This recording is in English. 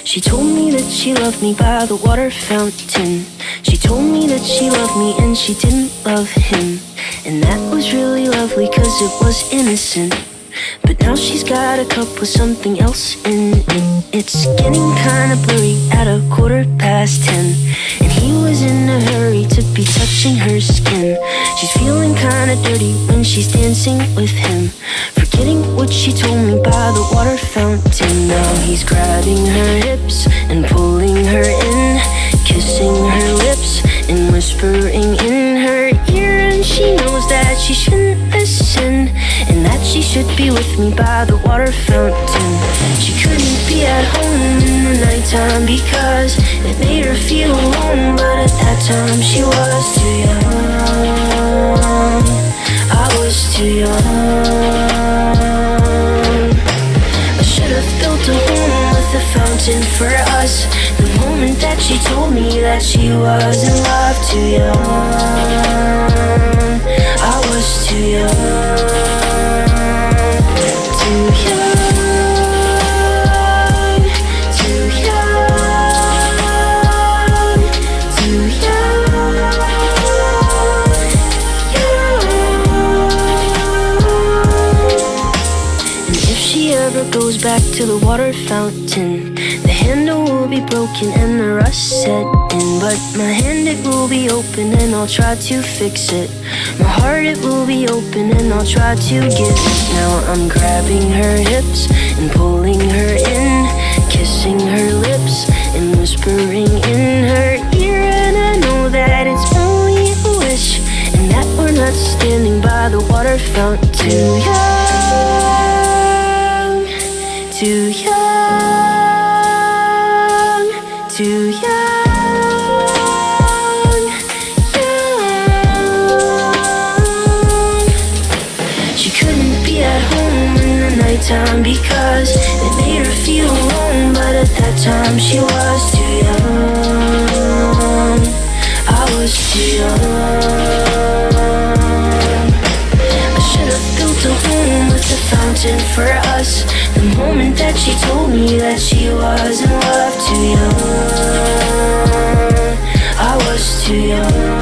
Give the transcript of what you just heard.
She told me that she loved me by the water fountain. She told me that she loved me and she didn't love him. And that was really lovely cause it was innocent. But now she's got a cup with something else in it. It's getting kinda blurry at 10:15. And he was in a hurry to be touching her skin. She's feeling kinda dirty when she's dancing with him, forgetting what she told me by the water fountain. Now he's grabbing her hips and pulling her in, kissing her lips and whispering in her ear. And she knows that she shouldn't listen, and that she should be with me by the water fountain. She couldn't be at home in the nighttime because it made her feel alone. But at that time she was too young. I was too young. I should have built a home with a fountain for us. The moment that she told me that she was in love. Too young. I was too young. Too young. Too young. Too young. And if she ever goes back to the water fountain, the handle will be broken and the rust set in. But my hand, it will be open and I'll try to fix it. My heart, it will be open and I'll try to give it. Now I'm grabbing her hips and pulling her in, kissing her lips and whispering in her ear. And I know that it's only a wish, and that we're not standing by the water fountain. Too young. Too young. Too young. Time because it made her feel alone. But at that time she was too young. I was too young. I should have built a home with a fountain for us. The moment that she told me that she was in love. Too young. I was too young.